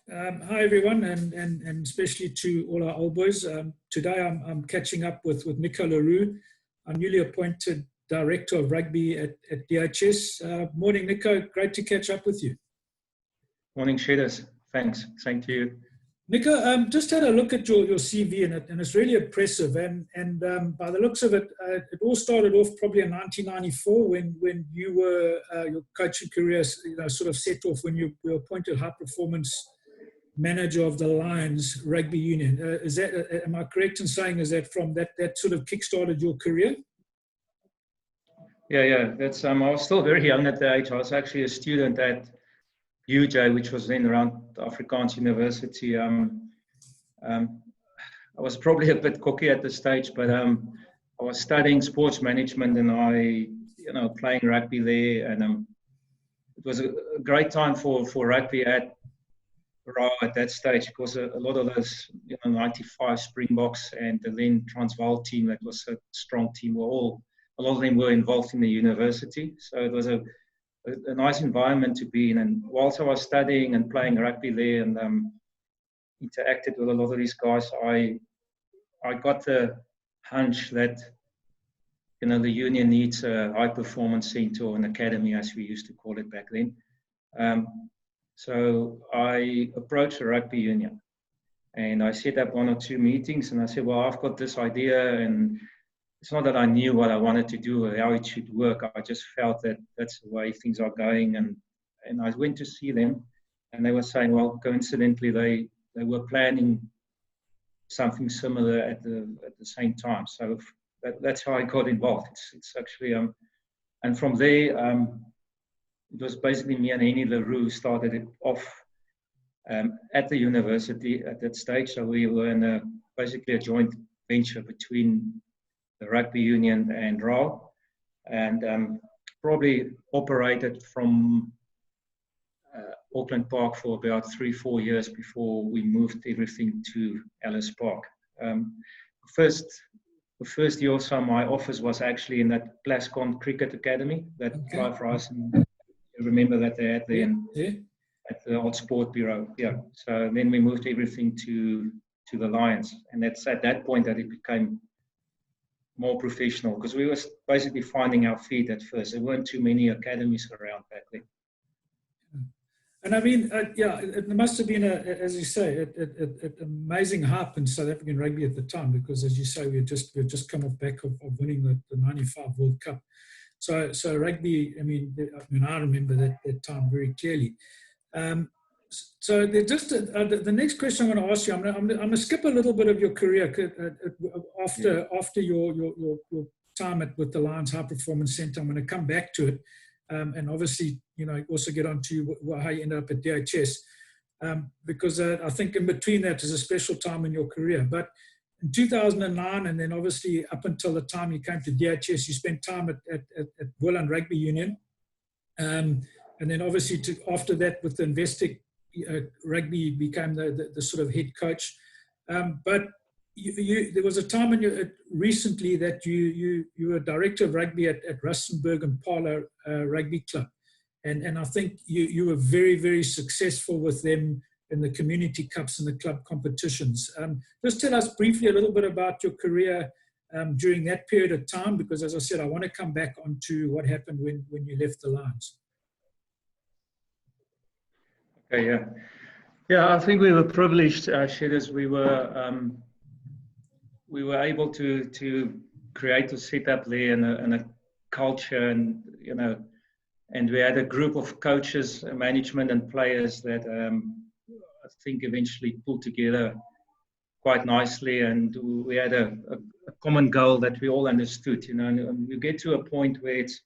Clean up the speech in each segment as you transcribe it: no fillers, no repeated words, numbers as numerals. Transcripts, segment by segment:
Hi everyone, and especially to all our old boys. Today I'm catching up with Nico Le Roux, our newly appointed Director of Rugby at D.H.S. Morning, Nico. Great to catch up with you. Morning, Shedders. Thanks. Same to you. Nico, just had a look at your CV and it's really impressive. And by the looks of it, it all started off probably in 1994 when you were your coaching career, sort of set off when you were appointed high performance manager of the Lions Rugby Union. Is that, am I correct in saying, is that from that sort of kickstarted your career? Yeah. That's I was still very young at the age. I was actually a student at UJ, which was then around Afrikaans University. I was probably a bit cocky at the stage, but I was studying sports management and playing rugby there, and it was a great time for rugby at that stage, because a lot of those 95 Springboks and the then Transvaal team, that was a strong team, a lot of them were involved in the university. So it was a nice environment to be in. And whilst I was studying and playing rugby there and interacted with a lot of these guys, I got the hunch that the union needs a high performance centre, or an academy as we used to call it back then. So I approached the rugby union and I set up 1 or 2 meetings, and I said, well, I've got this idea, and it's not that I knew what I wanted to do or how it should work. I just felt that that's the way things are going. And I went to see them, and they were saying, well, coincidentally, they were planning something similar at the same time. So that's how I got involved. It's actually, and from there, it was basically me and Nico Le Roux started it off at the university at that stage. So we were in basically a joint venture between the rugby union and RAW, and probably operated from Auckland Park for about 3-4 years before we moved everything to Ellis Park. The first year or so, my office was actually in that Plascon Cricket Academy that Clive Rice, you remember that they had there at the Old Sport Bureau. Yeah. So then we moved everything to the Lions, and that's at that point that it became more professional, because we were basically finding our feet at first. There weren't too many academies around back then. And I mean, it must have been, as you say, an amazing hype in South African rugby at the time, because, as you say, we had just come off back of winning the 95 World Cup. So rugby, I mean, I remember that time very clearly. So the next question I'm going to ask you, I'm going to skip a little bit of your career after your time with the Lions High Performance Centre. I'm going to come back to it, and obviously, also get on to how you ended up at D.H.S. Because I think in between that is a special time in your career. But in 2009, and then obviously up until the time you came to D.H.S, you spent time at Woodland Rugby Union, and then obviously after that with the Investec Rugby, you became the sort of head coach. But there was a time recently that you were director of rugby at Rustenburg Impalas Rugby Club, and I think you were very, very successful with them in the community cups and the club competitions. Just tell us briefly a little bit about your career during that period of time, because, as I said, I want to come back onto what happened when you left the Lions. Okay, yeah. I think we were privileged, Shedders. We were able to create a setup there and a culture, and and we had a group of coaches, management, and players that I think eventually pulled together quite nicely, and we had a common goal that we all understood. And you get to a point where it's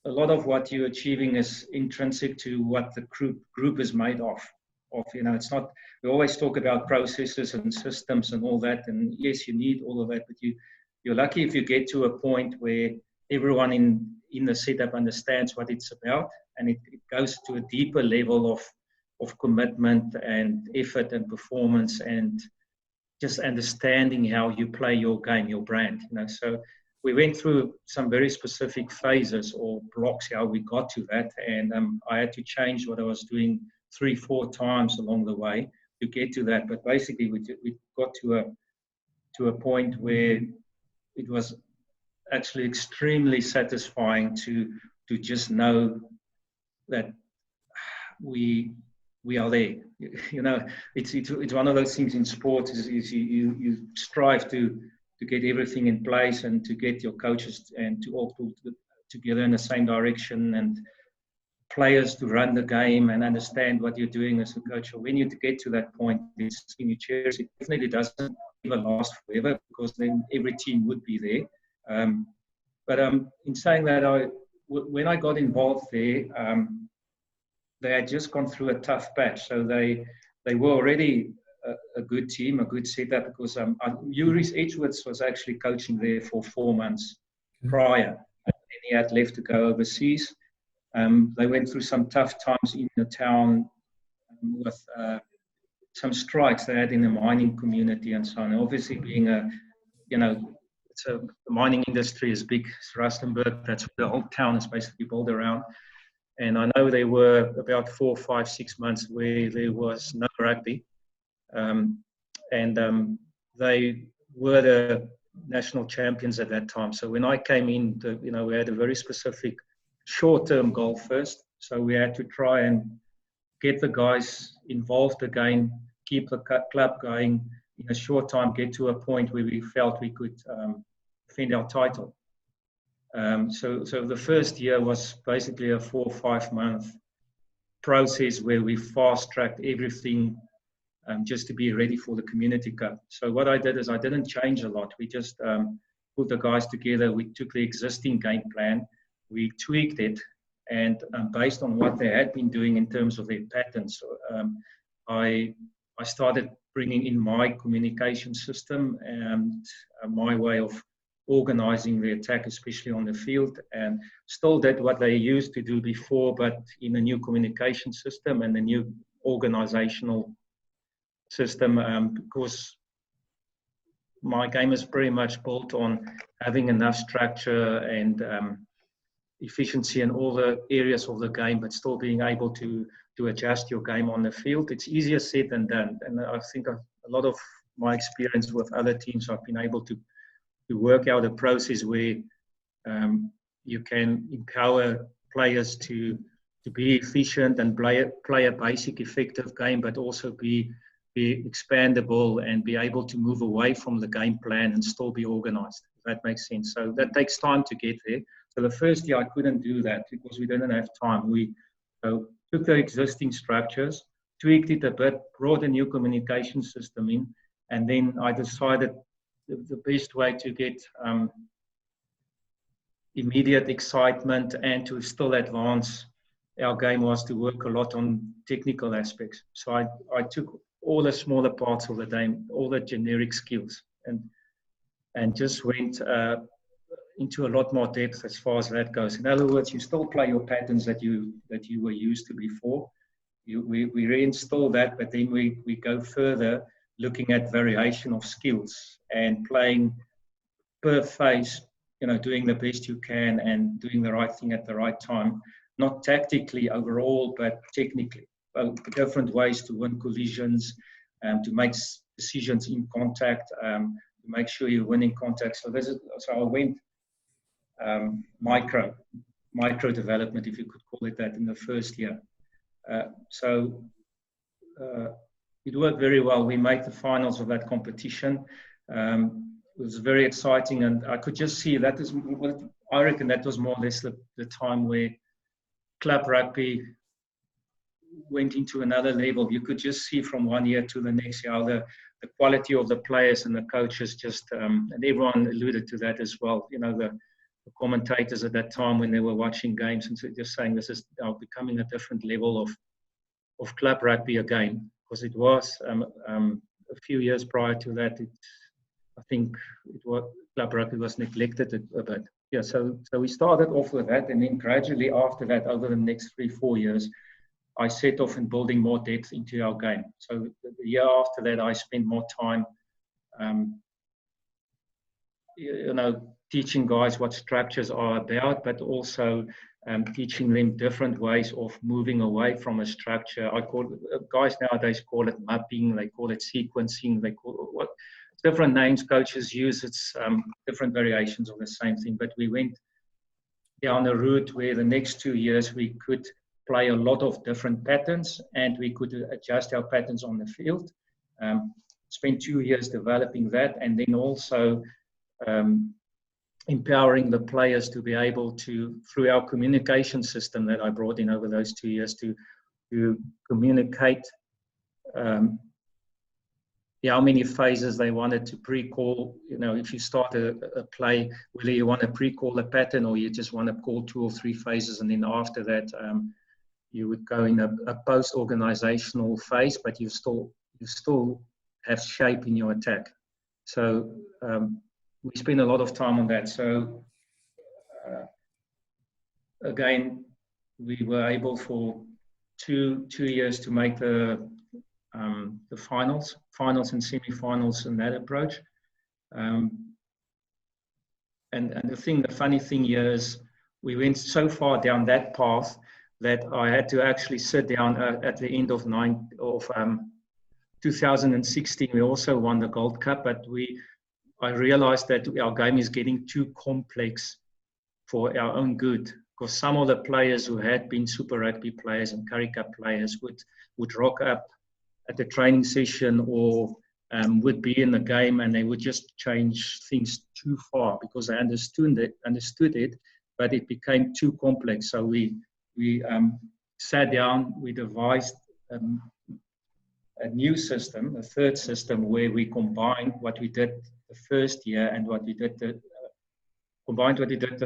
a lot of what you're achieving is intrinsic to what the group is made of. It's not. We always talk about processes and systems and all that, and yes, you need all of that, but you're lucky if you get to a point where everyone in the setup understands what it's about, and it goes to a deeper level of commitment and effort and performance, and just understanding how you play your game, your brand. So we went through some very specific phases or blocks how we got to that, and I had to change what I was doing 3-4 times along the way to get to that. But basically, we got to a point where it was actually extremely satisfying to just know that we are there. You know, it's one of those things in sports is you strive to get everything in place and to get your coaches and to all pull together in the same direction, and players to run the game and understand what you're doing as a coach. So when you get to that point, it's in your chairs. It definitely doesn't even last forever, because then every team would be there. But in saying that, when I got involved there, they had just gone through a tough patch. So they were already a good team, a good setup, because Juris Edgeworth was actually coaching there for 4 months prior. And he had left to go overseas. They went through some tough times in the town with some strikes they had in the mining community and so on. Obviously, being the mining industry is big. It's Rustenburg. That's what the whole town is basically built around. And I know there were about 4, 5, 6 months where there was no rugby. They were the national champions at that time. So when I came in, we had a very specific short-term goal first. So we had to try and get the guys involved again, keep the club going in a short time, get to a point where we felt we could defend our title. So the first year was basically a 4 or 5 month process where we fast-tracked everything just to be ready for the Community Cup. So what I did is I didn't change a lot. We just put the guys together. We took the existing game plan, we tweaked it, and based on what they had been doing in terms of their patterns, I started bringing in my communication system and my way of organizing the attack, especially on the field, and still did what they used to do before, but in a new communication system and a new organizational system, because my game is pretty much built on having enough structure and efficiency in all the areas of the game, but still being able to adjust your game on the field. It's easier said than done. And I think a lot of my experience with other teams, I've been able to work out a process where you can empower players to be efficient and play a basic effective game, but also be expandable and be able to move away from the game plan and still be organized, if that makes sense. So that takes time to get there. So the first year I couldn't do that because we didn't have time. We took the existing structures, tweaked it a bit, brought a new communication system in, and then I decided the best way to get immediate excitement and to still advance our game was to work a lot on technical aspects. So I took all the smaller parts of the game, all the generic skills, and just went into a lot more depth as far as that goes. In other words, you still play your patterns that you were used to before. We reinstall that, but then we go further, looking at variation of skills and playing per phase, doing the best you can and doing the right thing at the right time, not tactically overall, but technically. Different ways to win collisions, to make decisions in contact, to make sure you win in contact. So I went micro development, if you could call it that, in the first year. It worked very well. We made the finals of that competition. It was very exciting, and I could just see I reckon that was more or less the time where club rugby went into another level. You could just see from one year to the next year the quality of the players and the coaches just, and everyone alluded to that as well. The commentators at that time when they were watching games and just saying this is now becoming a different level of club rugby again, because it was a few years prior to that. I think club rugby was neglected a bit. Yeah, so we started off with that, and then gradually after that, over the next 3-4 years, I set off in building more depth into our game. So the year after that, I spent more time, teaching guys what structures are about, but also teaching them different ways of moving away from a structure. I call guys nowadays call it mapping, they call it sequencing, they call it what different names coaches use. It's different variations of the same thing. But we went down a route where the next 2 years we could play a lot of different patterns and we could adjust our patterns on the field. Spent 2 years developing that, and then also empowering the players to be able to, through our communication system that I brought in over those 2 years, to communicate how many phases they wanted to pre-call. You know, if you start a play, whether you want to pre-call a pattern or you just want to call 2 or 3 phases, and then after that you would go in a post-organizational phase, but you still have shape in your attack. So we spend a lot of time on that. So again, we were able for two years to make the finals and semi-finals in that approach. And the funny thing here is we went so far down that path that I had to actually sit down at the end of 2016. We also won the Gold Cup, but I realized that our game is getting too complex for our own good, because some of the players who had been Super Rugby players and Currie Cup players would rock up at the training session or would be in the game, and they would just change things too far because they understood it, but it became too complex. So we sat down, we devised a new system, a third system, where we combined what we did the first year and what we did the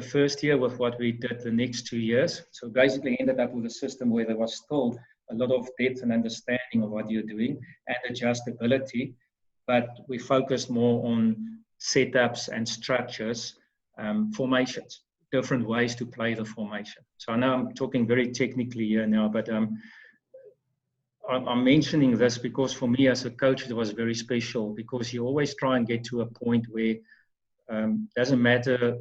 first year with what we did the next 2 years. So basically ended up with a system where there was still a lot of depth and understanding of what you're doing and adjustability, but we focused more on setups and structures, formations, different ways to play the formation. So I know I'm talking very technically here now, but I'm mentioning this because for me as a coach, it was very special, because you always try and get to a point where doesn't matter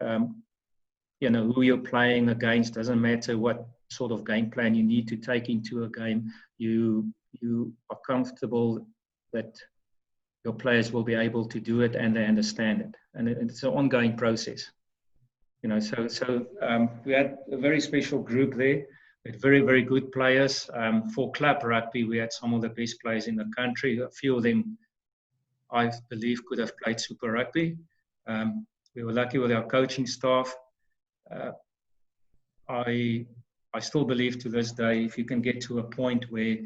who you're playing against, doesn't matter what sort of game plan you need to take into a game, you are comfortable that your players will be able to do it and they understand it. And it's an ongoing process. So we had a very special group there with very, very good players. For club rugby, we had some of the best players in the country. A few of them, I believe, could have played Super Rugby. We were lucky with our coaching staff. I still believe to this day, if you can get to a point where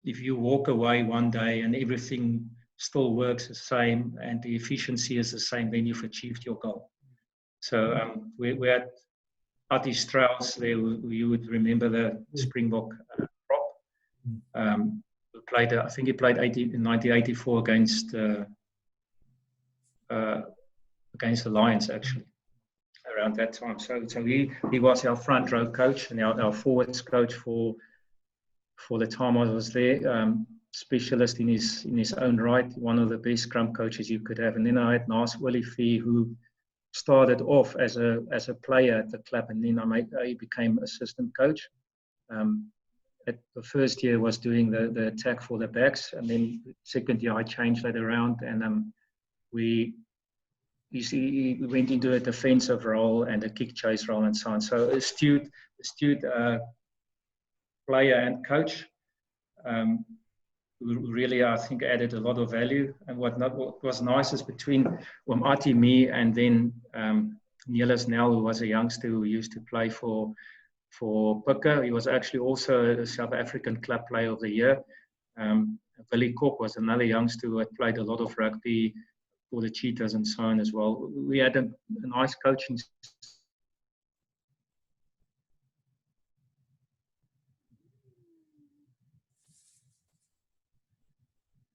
if you walk away one day and everything still works the same and the efficiency is the same, then you've achieved your goal. So we had Ati Strauss there, you would remember the Springbok prop. Played, I think he played in 1984 against the Lions, actually, around that time. So he was our front row coach and our forwards coach for the time I was there. Specialist in his own right, one of the best scrum coaches you could have. And then I had Nas Olivier, who started off as a player at the club, and then I became assistant coach. At the first year was doing the attack for the backs, and then second year I changed that around, and we went into a defensive role and a kick chase role and so on. So astute player and coach, who really, I think, added a lot of value. And what was nice is between Ati, me, and then Neelis Nel, who was a youngster who used to play for Picker. He was actually also a South African Club Player of the Year. Willie Kok was another youngster who had played a lot of rugby for the Cheetahs and so on as well. We had a nice coaching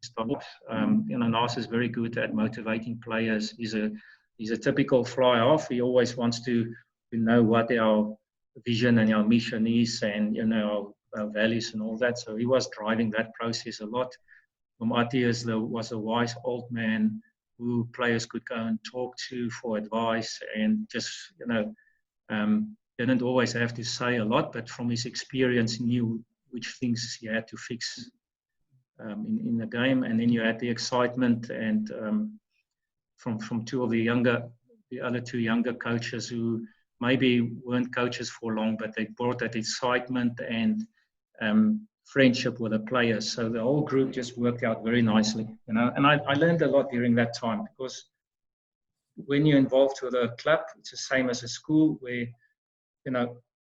style. Nas is very good at motivating players. He's a typical fly-off. He always wants to know what our vision and our mission is, and our values and all that. So he was driving that process a lot. Ati was a wise old man who players could go and talk to for advice, and just, didn't always have to say a lot, but from his experience knew which things he had to fix in the game. And then you had the excitement and from two of the other two younger coaches who maybe weren't coaches for long, but they brought that excitement and friendship with the players. So the whole group just worked out very nicely, And I learned a lot during that time, because when you're involved with a club, it's the same as a school where,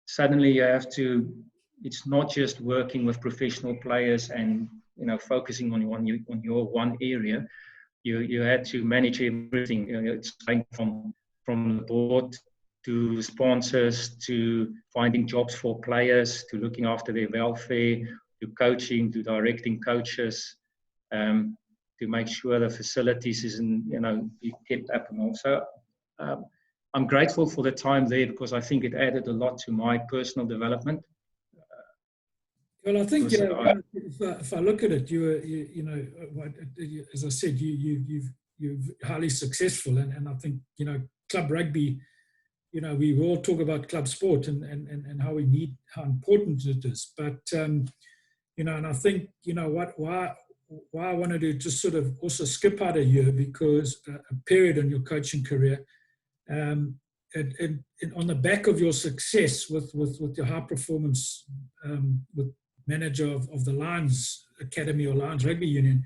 suddenly you have to. It's not just working with professional players and focusing on your one area. You had to manage everything. It's going from the board to sponsors, to finding jobs for players, to looking after their welfare, to coaching, to directing coaches, to make sure the facilities isn't be kept up and all. So I'm grateful for the time there, because I think it added a lot to my personal development. Well, I think if I look at it, as I said, you're highly successful, and I think club rugby. We all talk about club sport and how important it is, but and I think why I wanted to just sort of also skip out a year, because a period in your coaching career. And on the back of your success with your high performance with manager of the Lions Academy or Lions Rugby Union,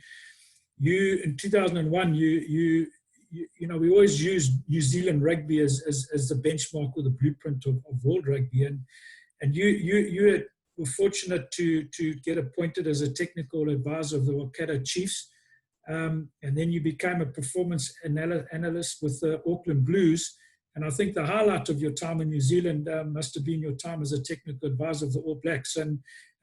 you in 2001 we always use New Zealand rugby as the benchmark or the blueprint of world rugby, and you were fortunate to get appointed as a technical advisor of the Waikato Chiefs. And then you became a performance analyst with the Auckland Blues. And I think the highlight of your time in New Zealand must have been your time as a technical advisor of the All Blacks. And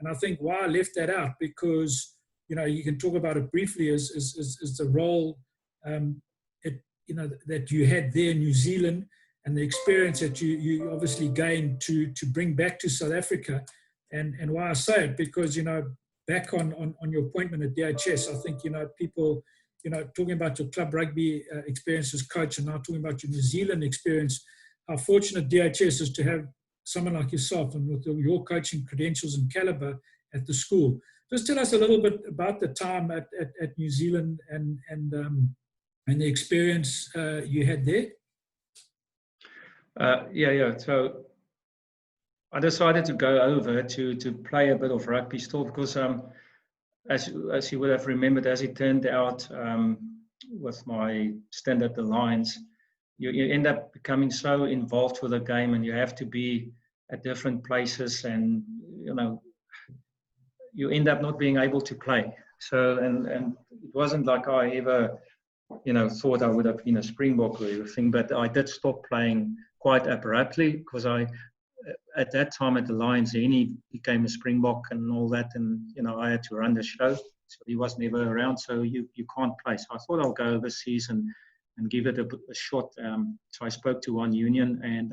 I think why I left that out, because you can talk about it briefly, is the role that you had there in New Zealand, and the experience that you obviously gained to bring back to South Africa. And why I say it, because back on your appointment at D.H.S, I think, people, talking about your club rugby experience as coach, and now talking about your New Zealand experience, how fortunate D.H.S is to have someone like yourself and with your coaching credentials and caliber at the school. Just tell us a little bit about the time at New Zealand and the experience you had there. So I decided to go over to play a bit of rugby still, because as you would have remembered, as it turned out, with my stint at the Lions, you end up becoming so involved with the game, and you have to be at different places, and you end up not being able to play. So and it wasn't like I ever thought I would have been a Springbok or everything, but I did stop playing quite abruptly, because at that time at the Lions, he became a Springbok and all that, and I had to run the show, so he was never around, so you can't play. So I thought I'll go overseas and give it a shot. So I spoke to one union and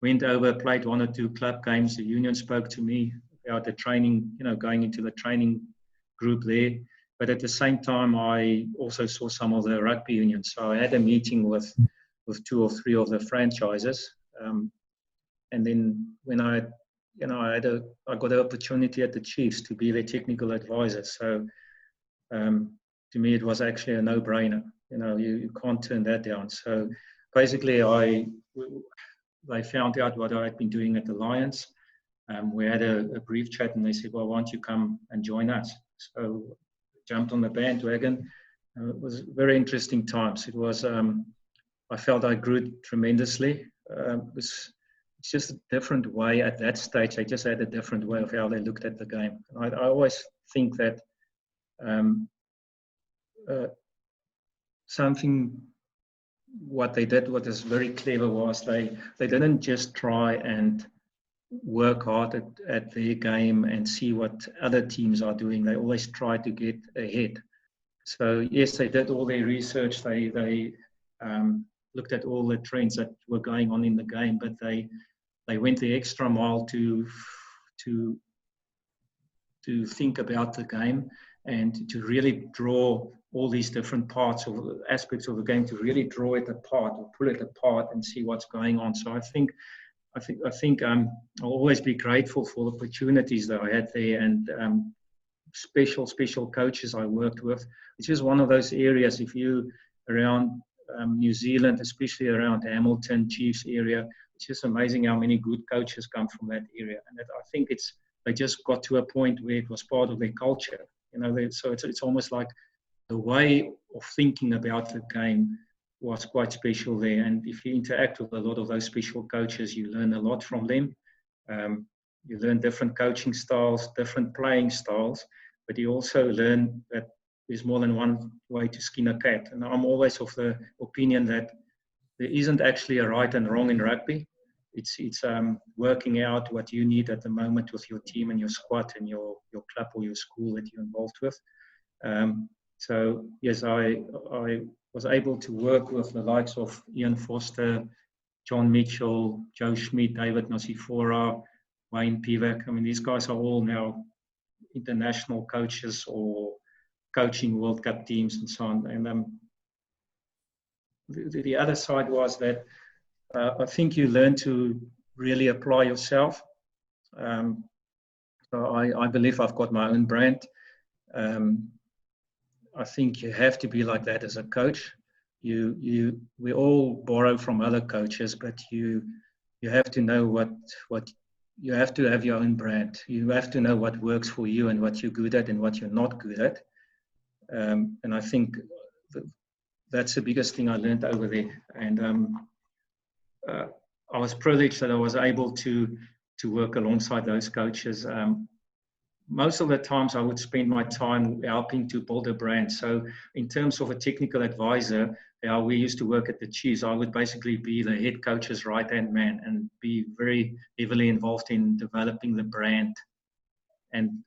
went over, played 1 or 2 club games. The union spoke to me about the training, going into the training group there. But at the same time, I also saw some of the rugby unions. So I had a meeting with 2 or 3 of the franchises. And then when I got the opportunity at the Chiefs to be their technical advisor. So to me, it was actually a no-brainer. You can't turn that down. So basically, they found out what I had been doing at the Lions. We had a brief chat, and they said, well, why don't you come and join us? So jumped on the bandwagon. It was very interesting times. It was, I felt I grew tremendously. It's just a different way at that stage. They just had a different way of how they looked at the game. I always think that what they did, what is very clever, was they didn't just try and work hard at their game and see what other teams are doing. They always try to get ahead. So yes, they did all their research. They looked at all the trends that were going on in the game, but they went the extra mile to think about the game and to really draw all these different parts of aspects of the game to really draw it apart or pull it apart and see what's going on. So I think I'll always be grateful for the opportunities that I had there, and special coaches I worked with. It's just one of those areas, if you around New Zealand, especially around Hamilton, Chiefs area, it's just amazing how many good coaches come from that area. And I think they just got to a point where it was part of their culture. So it's almost like the way of thinking about the game was quite special there. And if you interact with a lot of those special coaches, you learn a lot from them. You learn different coaching styles, different playing styles, but you also learn that there's more than one way to skin a cat. And I'm always of the opinion that there isn't actually a right and wrong in rugby. It's working out what you need at the moment with your team and your squad and your club or your school that you're involved with. So yes, I was able to work with the likes of Ian Foster, John Mitchell, Joe Schmidt, David Nosifora, Wayne Pivac. I mean, these guys are all now international coaches or coaching World Cup teams and so on. And the other side was that I think you learn to really apply yourself. So I believe I've got my own brand. I think you have to be like that as a coach. We all borrow from other coaches, but you have to know what you have to have your own brand. You have to know what works for you and what you're good at and what you're not good at. And I think that's the biggest thing I learned over there. And I was privileged that I was able to work alongside those coaches. Most of the times I would spend my time helping to build a brand. So in terms of a technical advisor, how we used to work at the Chiefs, I would basically be the head coach's right-hand man and be very heavily involved in developing the brand and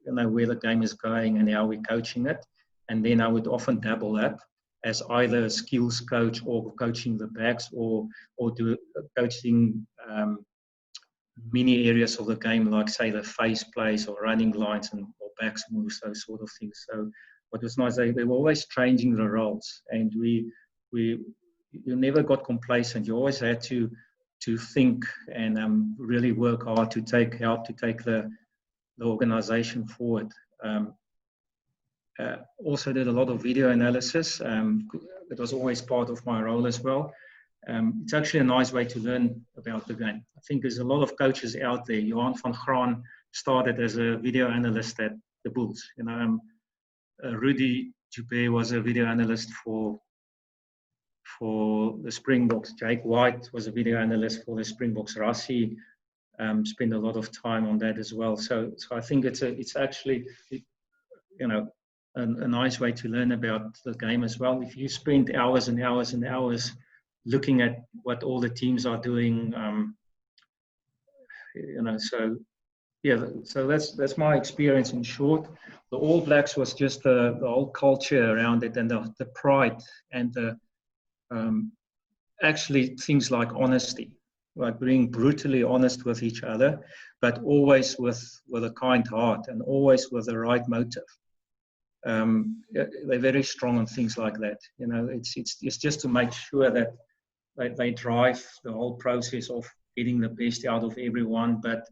where the game is going and how we're coaching it. And then I would often dabble up as either a skills coach or coaching the backs or coaching many areas of the game, like say the face plays or running lines or backs moves, those sort of things. So what was nice, they were always changing the roles, and you never got complacent. You always had to think and really work hard to take the organization forward. Also did a lot of video analysis. It was always part of my role as well. It's actually a nice way to learn about the game. I think there's a lot of coaches out there. Johan van Graan started as a video analyst at the Bulls. Rudy Dubé was a video analyst for the Springboks. Jake White was a video analyst for the Springboks. Rassie spent a lot of time on that as well. So I think it's actually a nice way to learn about the game as well. If you spend hours and hours and hours looking at what all the teams are doing, so that's my experience in short. The All Blacks was just the whole culture around it and the pride and the actually things like honesty, like being brutally honest with each other, but always with a kind heart and always with the right motive. They're very strong on things like that. It's just to make sure that they drive the whole process of getting the best out of everyone, but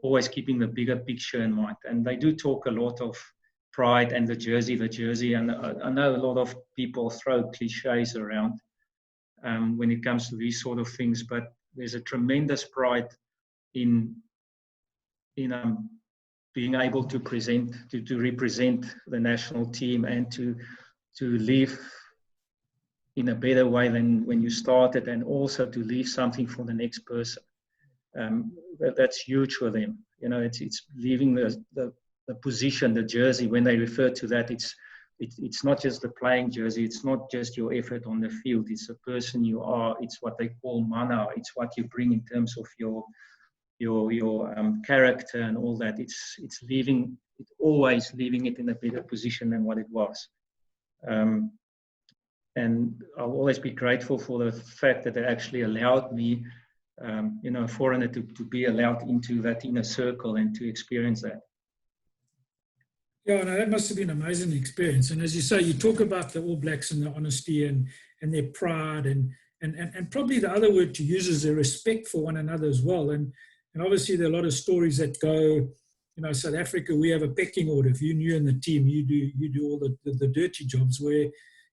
always keeping the bigger picture in mind. And they do talk a lot of pride and the jersey. And I know a lot of people throw cliches around when it comes to these sort of things, but there's a tremendous pride in being able to represent the national team and to leave in a better way than when you started, and also to leave something for the next person. That's huge for them. It's leaving the position, the jersey. When they refer to that, it's not just the playing jersey. It's not just your effort on the field. It's the person you are. It's what they call mana. It's what you bring in terms of your character and all that. It's always leaving it in a better position than what it was. And I'll always be grateful for the fact that they actually allowed me, a foreigner, to be allowed into that inner circle and to experience that. Yeah, no, that must have been an amazing experience. And as you say, you talk about the All Blacks and their honesty and their pride and probably the other word to use is their respect for one another as well. And obviously there are a lot of stories that go, you know, South Africa, we have a pecking order. If you're new in the team, you do all the dirty jobs where,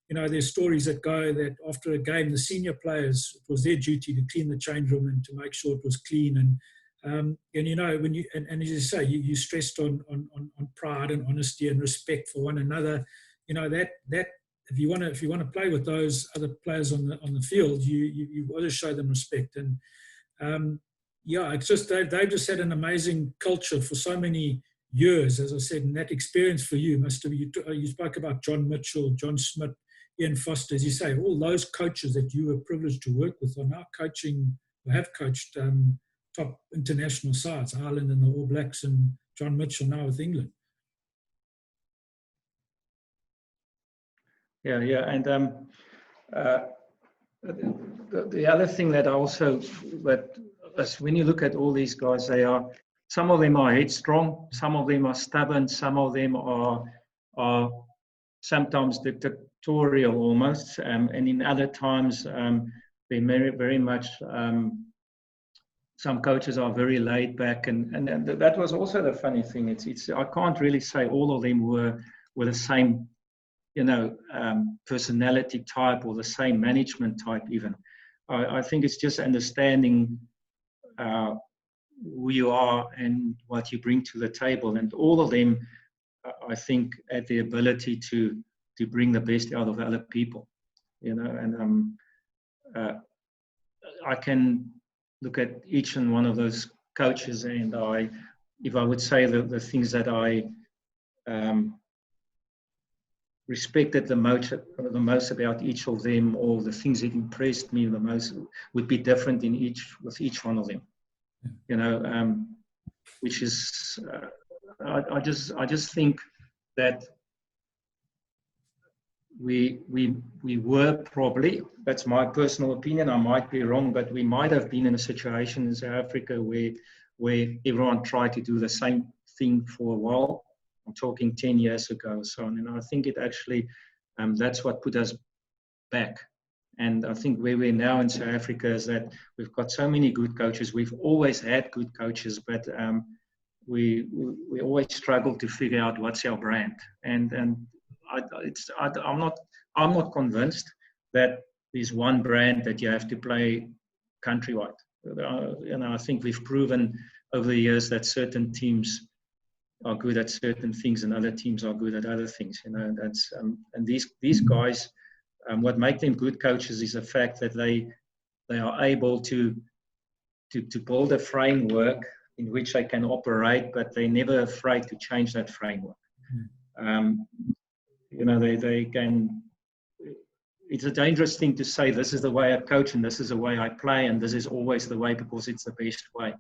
you know, there's stories that go that after a game, the senior players, it was their duty to clean the change room and to make sure it was clean. And you know, when you and as you say, you stressed on pride and honesty and respect for one another. You know that if you want to play with those other players on the field, you've got to show them respect. And yeah, it's just they've just had an amazing culture for so many years, as I said. And that experience for you must have you spoke about John Mitchell, John Smith, Ian Foster, as you say, all those coaches that you were privileged to work with are now coaching or have coached top international sides, Ireland and the All Blacks, and John Mitchell now with England. Yeah, and the other thing that also that is when you look at all these guys, some of them are headstrong, some of them are stubborn, some of them are sometimes dictatorial almost, and in other times they're very much. Some coaches are very laid back, and that was also the funny thing. It's I can't really say all of them were the same, you know, personality type or the same management type even. I think it's just understanding who you are and what you bring to the table, and all of them, I think, had the ability to bring the best out of other people, you know, and I can look at each and one of those coaches, and if I would say the things that I respected the most about each of them, or the things that impressed me the most, would be different with each one of them. You know, which is I just think that we were probably, that's my personal opinion, I might be wrong, but we might have been in a situation in South Africa where everyone tried to do the same thing for a while. I'm talking 10 years ago. So, and I think it actually, that's what put us back. And I think where we're now in South Africa is that we've got so many good coaches. We've always had good coaches, but we always struggle to figure out what's our brand. And I'm not convinced that there's one brand that you have to play countrywide. You know, I think we've proven over the years that certain teams are good at certain things and other teams are good at other things. You know, that's and these guys, what make them good coaches is the fact that they are able to build a framework in which they can operate, but they're never afraid to change that framework. You know, they can. It's a dangerous thing to say, this is the way I coach and this is the way I play and this is always the way because it's the best way.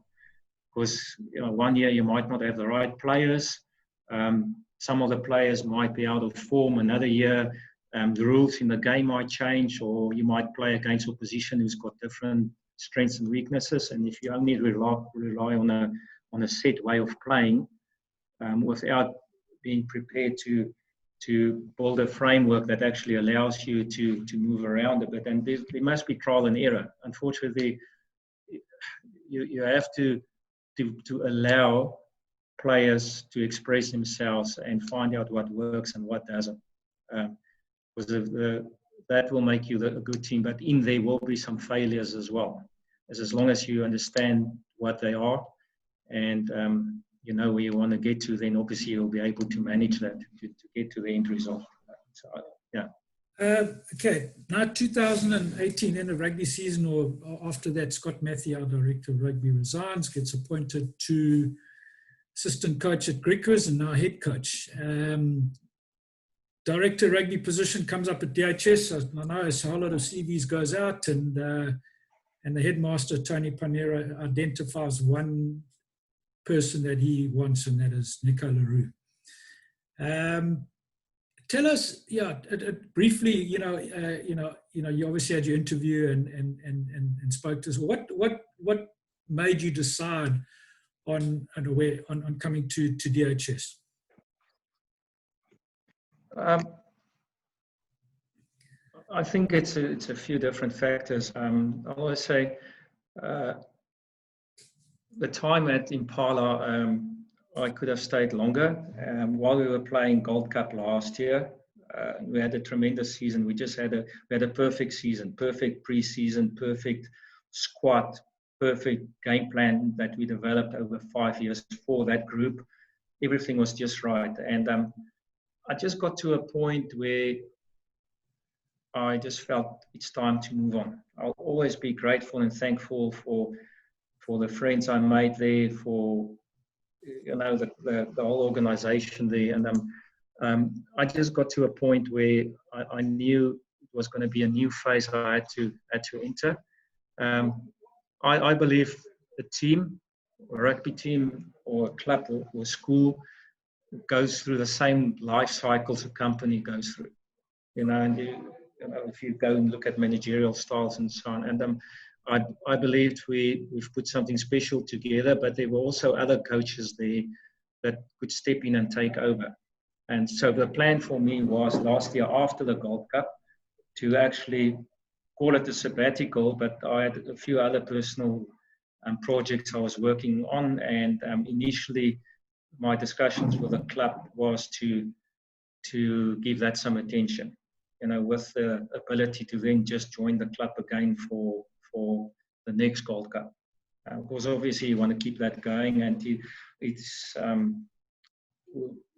Because, you know, one year you might not have the right players. Some of the players might be out of form. Another year, the rules in the game might change, or you might play against opposition who's got different strengths and weaknesses. And if you only rely on a set way of playing, without being prepared to build a framework that actually allows you to move around a bit, and there must be trial and error. Unfortunately, you have to allow players to express themselves and find out what works and what doesn't. Because that will make you a good team, but in there will be some failures as well. As long as you understand what they are and you know where you want to get to, then obviously you'll be able to manage that to get to the end result. So, yeah. Okay, now 2018, end of rugby season, or after that, Scott Matthew, our Director of Rugby, resigns, gets appointed to assistant coach at Griquas and now head coach. Director of Rugby position comes up at D.H.S. I know a whole lot of CVs goes out, and the headmaster, Tony Panera, identifies one person that he wants, and that is Nico Le Roux. Tell us, briefly. You obviously had your interview and spoke to us. What made you decide on coming to D.H.S? I think it's a few different factors. I always say the time at Impala, I could have stayed longer. While we were playing Gold Cup last year, we had a tremendous season. We had a perfect season, perfect pre-season, perfect squad, perfect game plan that we developed over 5 years for that group. Everything was just right. And I just got to a point where I just felt it's time to move on. I'll always be grateful and thankful for the friends I made there, for the whole organization there. And I just got to a point where I knew it was going to be a new phase I had to enter. I believe a team, a rugby team, or a club or school goes through the same life cycles a company goes through. And if you go and look at managerial styles and so on, and I believed we've put something special together, but there were also other coaches there that could step in and take over. And so the plan for me was last year after the Gold Cup to actually call it a sabbatical, but I had a few other personal projects I was working on, and initially my discussions with the club was to give that some attention, with the ability to then just join the club again for the next Gold Cup. Because obviously you want to keep that going, and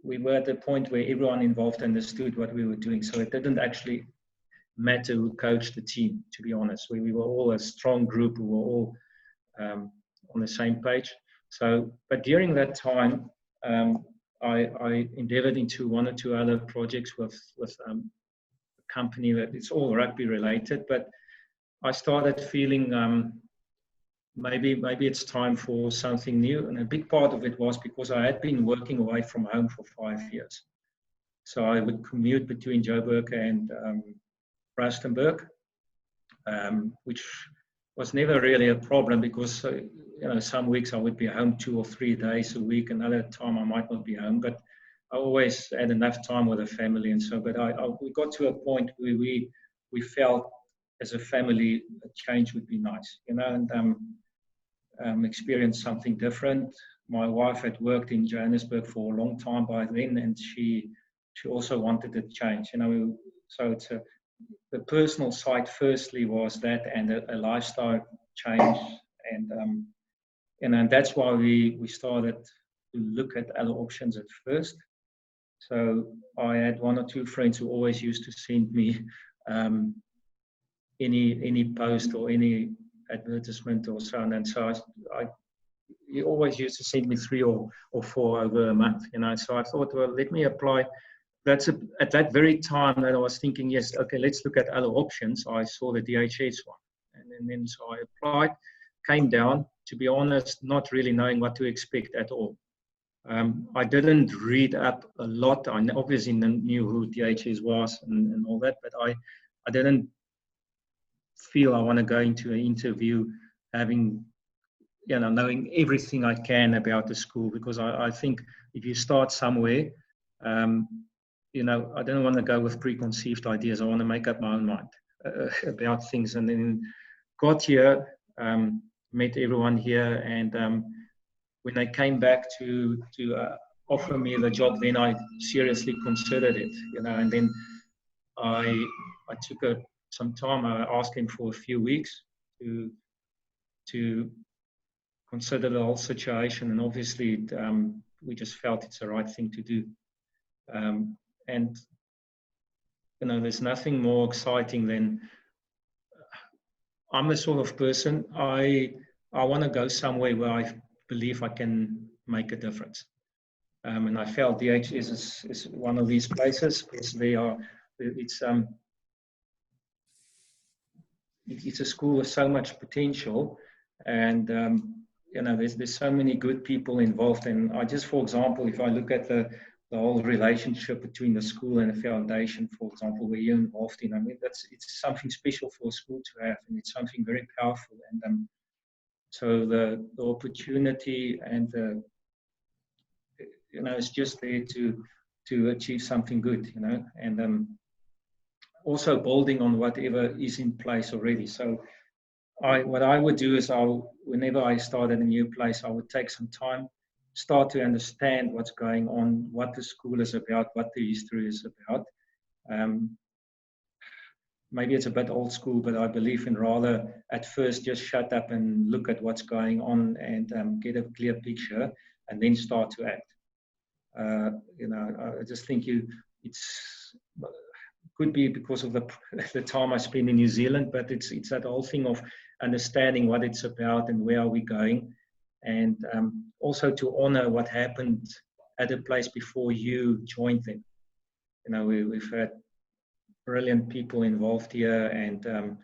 we were at the point where everyone involved understood what we were doing, so it didn't actually matter who coached the team, to be honest. We were all a strong group, we were all on the same page. So, but during that time, I endeavored into one or two other projects with a company that it's all rugby related, but I started feeling maybe it's time for something new. And a big part of it was because I had been working away from home for 5 years. So I would commute between Joburg and Rustenburg, which was never really a problem because some weeks I would be home 2 or 3 days a week, another time I might not be home, but I always had enough time with the family and so. But we got to a point where we felt as a family a change would be nice, and experience something different. My wife had worked in Johannesburg for a long time by then, and she also wanted a change. So it's the personal side firstly was that, and a lifestyle change, and that's why we started to look at other options at first. So I had one or two friends who always used to send me any post or any advertisement or so on, and so he always used to send me 3 or 4 over a month. So I thought, well, let me apply. At that very time that I was thinking, yes, okay, let's look at other options. I saw the D.H.S one, and then so I applied, came down, to be honest, not really knowing what to expect at all. I didn't read up a lot. I obviously knew who D.H.S was and all that, but I didn't feel I want to go into an interview having, knowing everything I can about the school, because I think if you start somewhere, I don't want to go with preconceived ideas. I want to make up my own mind about things. And then got here, met everyone here, and when they came back to offer me the job, then I seriously considered it, and then I took some time. I asked him for a few weeks to consider the whole situation, and obviously we just felt it's the right thing to do. And there's nothing more exciting than, I'm the sort of person, I want to go somewhere where I believe I can make a difference. And I felt D.H.S is one of these places because it's a school with so much potential, and there's so many good people involved. And I just, for example, if I look at the whole relationship between the school and the foundation, for example, where you're involved in, it's something special for a school to have, and it's something very powerful. And so the opportunity and it's just there to to achieve something good, you know, and also building on whatever is in place already. So what I would do is whenever I start at a new place, I would take some time, start to understand what's going on, what the school is about, what the history is about. Maybe it's a bit old school, but I believe in rather at first just shut up and look at what's going on and get a clear picture and then start to act. You know, I just think it's could be because of the time I spend in New Zealand, but it's that whole thing of understanding what it's about and where are we going, and also to honor what happened at a place before you joined them. You know, we've had brilliant people involved here, and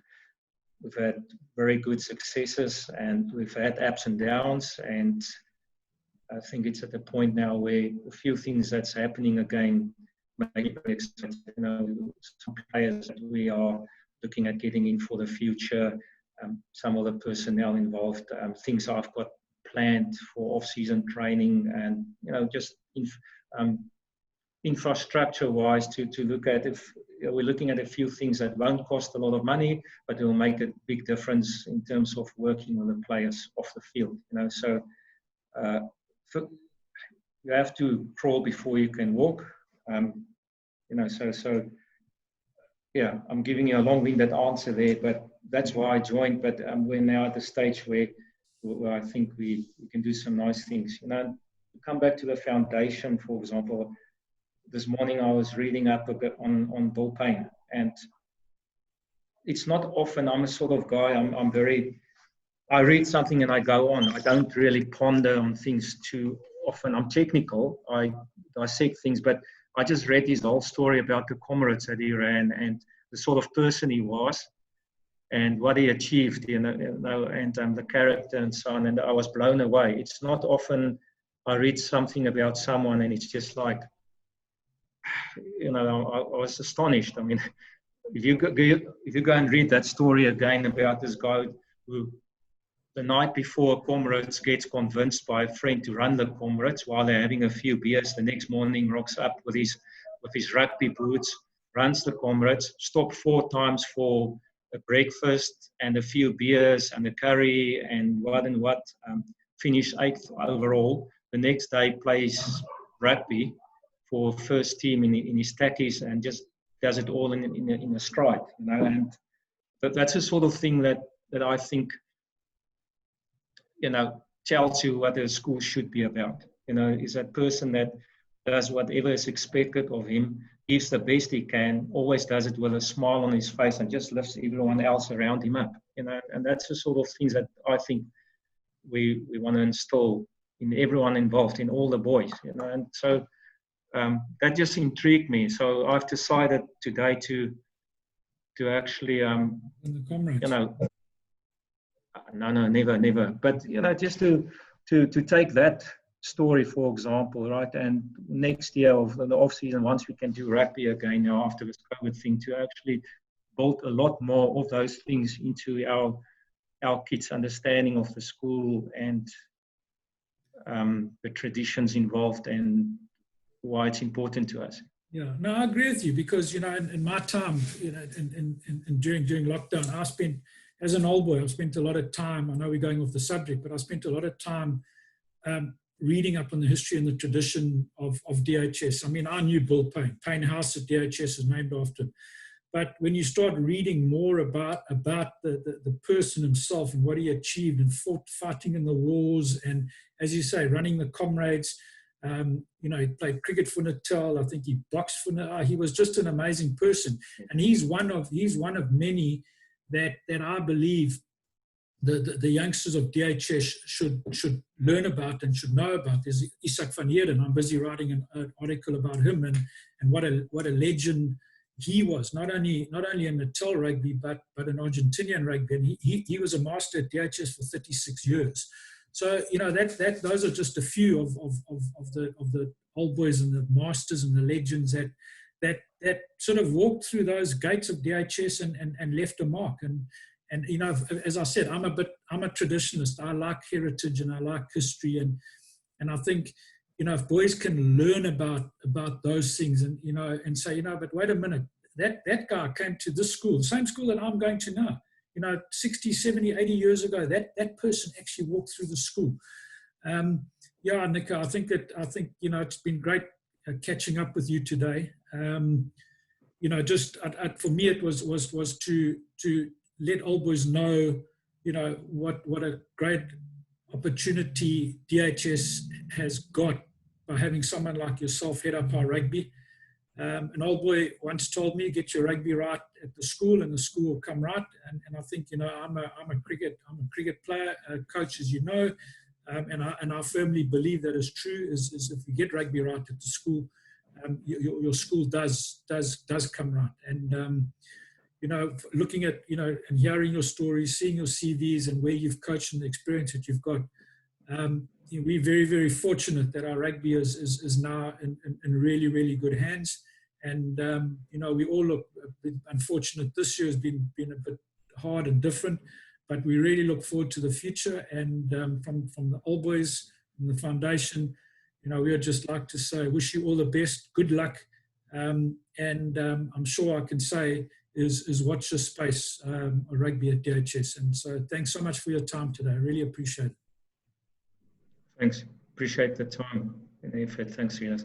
we've had very good successes, and we've had ups and downs, and I think it's at the point now where a few things that's happening again, maybe, you know, some players that we are looking at getting in for the future, some of the personnel involved, things I've got planned for off-season training, and, you know, just infrastructure-wise to look at if we're looking at a few things that won't cost a lot of money, but it will make a big difference in terms of working with the players off the field. You know, so you have to crawl before you can walk. You know, so yeah, I'm giving you a long-winded answer there, but that's why I joined. But we're now at the stage where I think we can do some nice things. You know, to come back to the foundation, for example. This morning I was reading up a bit on Bill Payne, and it's not often, I'm a sort of guy, I read something and I go on. I don't really ponder on things too often. I'm technical, I dissect things, but I just read his whole story about the comrades that he ran and the sort of person he was and what he achieved, you know, and the character and so on, and I was blown away. It's not often I read something about someone and it's just like, you know, I was astonished. I mean, if you go and read that story again about this guy who, the night before Comrades, gets convinced by a friend to run the Comrades while they're having a few beers, the next morning rocks up with his rugby boots, runs the Comrades, stopped 4 times for a breakfast and a few beers and a curry and what, finished 8th overall. The next day plays rugby for first team in his tackies and just does it all in a stride, you know. And that's the sort of thing that I think, you know, tells you what a school should be about. You know, is that person that does whatever is expected of him, gives the best he can, always does it with a smile on his face and just lifts everyone else around him up. You know, and that's the sort of things that I think we want to instill in everyone involved, in all the boys. You know, and so. That just intrigued me. So I've decided today to actually, you know, no, never. But, you know, just to take that story, for example, right? And next year of the off season, once we can do rugby again now after this COVID thing, to actually build a lot more of those things into our kids' understanding of the school and the traditions involved and why it's important to us. Yeah, no, I agree with you because, you know, in my time, you know, during lockdown, I spent, as an old boy, I've spent a lot of time, I know we're going off the subject, but I spent a lot of time reading up on the history and the tradition of D.H.S. I mean, I knew Bill Payne. Payne House at D.H.S. is named after him. But when you start reading more about the person himself and what he achieved and fighting in the wars and, as you say, running the comrades, you know, he played cricket for Natal. I think he boxed for Natal. He was just an amazing person, and he's one of many that I believe the youngsters of D.H.S. should learn about and should know about. There's Isak van Heerden. I'm busy writing an article about him and what a legend he was. Not only in Natal rugby, but in Argentinian rugby. And he was a master at D.H.S. for 36 years. So, you know, those are just a few of the old boys and the masters and the legends that sort of walked through those gates of D.H.S. and left a mark. And you know, as I said, I'm a traditionalist. I like heritage and I like history, and I think, if boys can learn about those things and, and say, but wait a minute, that guy came to this school, the same school that I'm going to now, 60, 70, 80 years ago, that person actually walked through the school. Yeah, Nico, I think it's been great catching up with you today. Just for me, it was to let old boys know, what a great opportunity D.H.S. has got by having someone like yourself head up our rugby. An old boy once told me, get your rugby right at the school and the school will come right. And I think, I'm a cricket player, coach, as you know, and I firmly believe that is true, is if you get rugby right at the school, your school does come right. And, looking at, and hearing your stories, seeing your CVs and where you've coached and the experience that you've got, we're very, very fortunate that our rugby is now in really, really good hands. And, we all look a bit unfortunate. This year has been a bit hard and different, but we really look forward to the future. And from the old boys and the foundation, we would just like to say, wish you all the best, good luck. And I'm sure I can say is watch your space, rugby at D.H.S. And so thanks so much for your time today. I really appreciate it. Thanks. Appreciate the time and the effort. Thanks, Rinas.